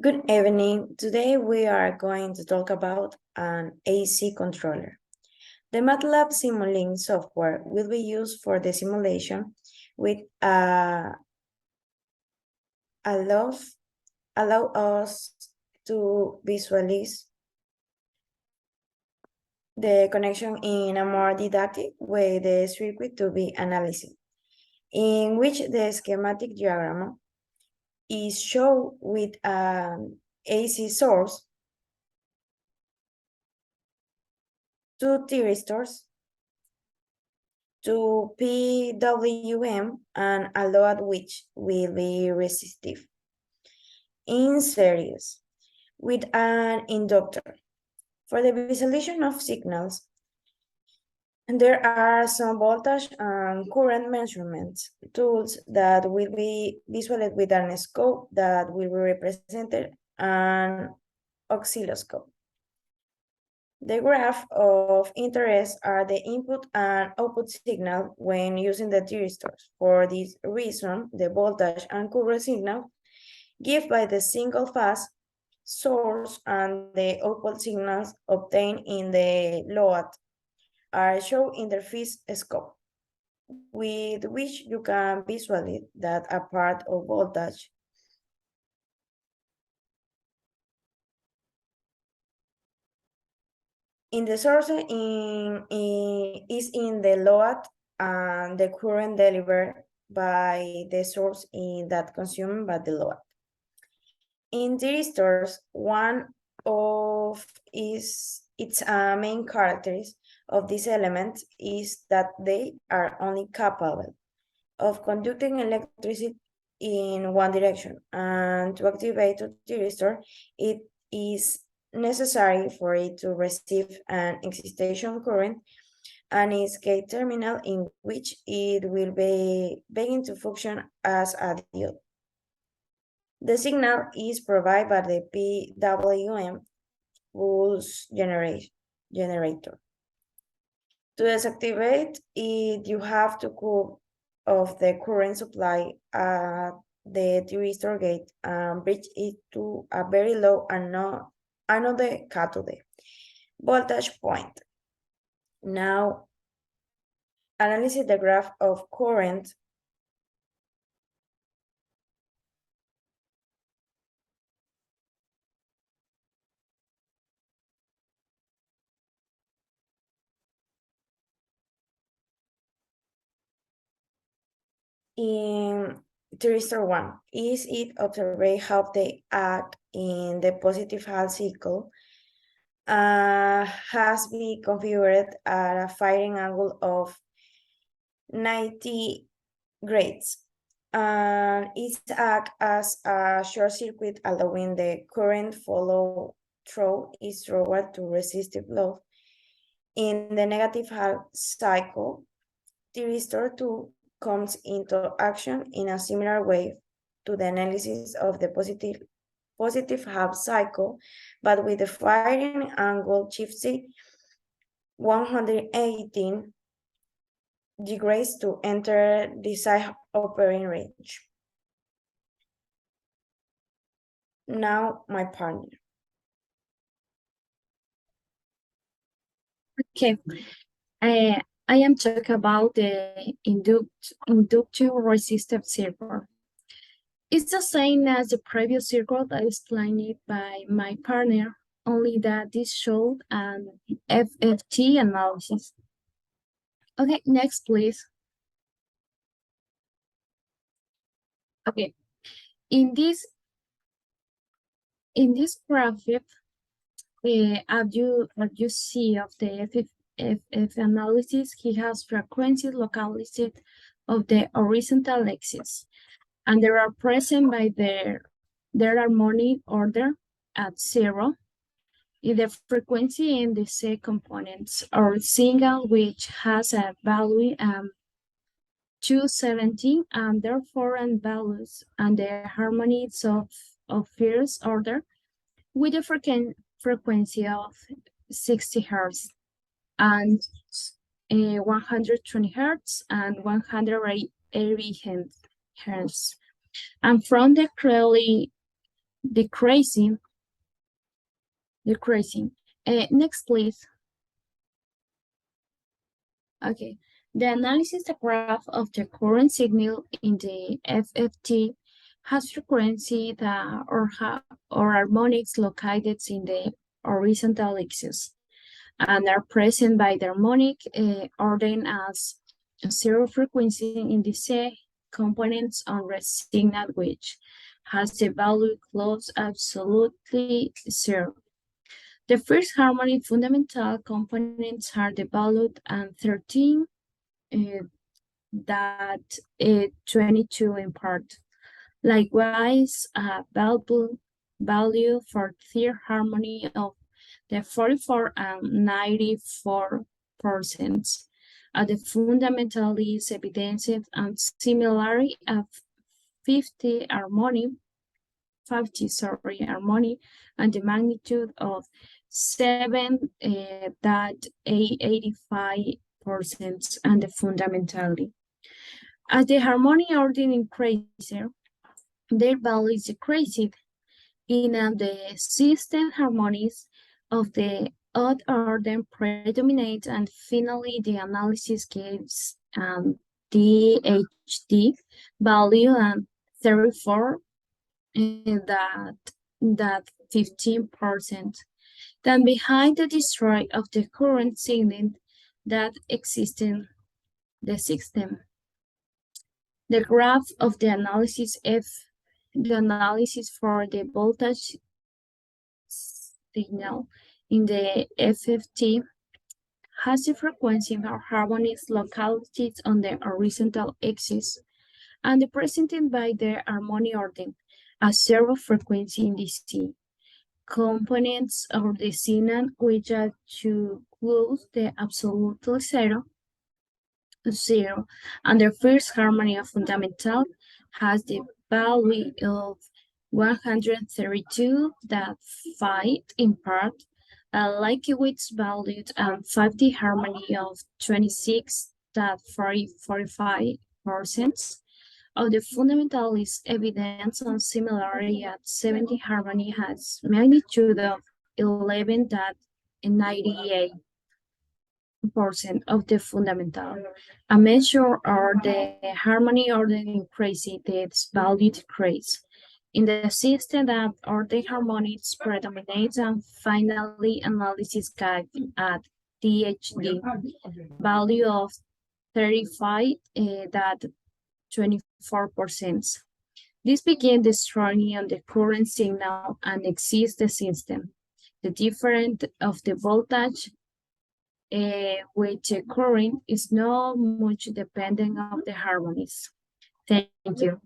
Good evening. Today we are going to talk about an AC controller. The MATLAB Simulink software will be used for the simulation with allow us to visualize the connection in a more didactic way, the circuit to be analyzed, in which the schematic diagram is shown with an AC source, two thyristors, to PWM and a load which will be resistive in series with an inductor. For the visualization of signals, there are some voltage and current measurement tools that will be visualized with an scope that will be represented an oscilloscope. The graph of interest are the input and output signal when using the thyristors. For this reason, the voltage and current signal given by the single phase source and the output signals obtained in the load are shown in the phase scope, with which you can visualize that a part of voltage in the source is in the load and the current delivered by the source in that consumed by the load. In thyristors, one of its main characteristics of these elements is that they are only capable of conducting electricity in one direction, and to activate a thyristor, it is necessary for it to receive an excitation current and its gate terminal in which it will begin to function as a diode. The signal is provided by the PWM pulse generator. To deactivate it, you have to cut off the current supply at the thyristor gate and bridge it to a very low anode cathode voltage point. Now, analyze the graph of current in thyristor 1. Is it observed how they act in the positive half cycle? Has been configured at a firing angle of 90 grades. And it acts as a short circuit, allowing the current follow through is forward to resistive load. In the negative half cycle, thyristor 2 comes into action in a similar way to the analysis of the positive half cycle, but with the firing angle shifted 118 degrees to enter the desired operating range. Now, my partner. Okay, I am talking about the inductive resistive circuit. It's the same as the previous circuit I explained by my partner, only that this showed an FFT analysis. Okay, next please. Okay, in this graphic, as you see of the FF analysis, he has frequencies localized of the horizontal axis, and they are present by their harmonic order at 0 in the frequency in the C components or single, which has a value 270, and therefore and values and the harmonies of first order with a frequency of 60 hertz and 120 hertz and 180 hertz. And from the clearly decreasing. Next, please. Okay. The analysis graph of the current signal in the FFT has frequency that or harmonics located in the horizontal axis and are present by the harmonic order as zero frequency in the C components on the signal, which has the value close absolutely zero. The first harmonic fundamental components are the value and 13 that 22 in part. Likewise, a value for third harmony of the 44 and 94%. The fundamental is evidenced and similarly of 50 harmony, and the magnitude of 7.85% and the fundamentally. As the harmony order increases, their value is decreased in the system harmonies of the odd order predominate, and finally the analysis gives DHD value and 34 that 15%. Then behind the destroy of the current signal that exists in the system. The graph of the analysis the analysis for the voltage signal in the FFT has the frequency of harmonics located on the horizontal axis and presented by the harmonic order as zero frequency in the C components of the signal, which are to close the absolutely zero, and the first harmony of fundamental has the value of 132.5 in part, like its valued and 50 harmony of 26.45% of the fundamental is evidence on similarity at 70 harmony has magnitude of 11.98% of the fundamental. A measure or the harmony order increases, its value decrease. In the system that order harmonics predominates, and finally analysis guide at DHD value of 35 that 24%. This began destroying on the current signal and exits the system. The difference of the voltage with the current is not much dependent on the harmonies. Thank you.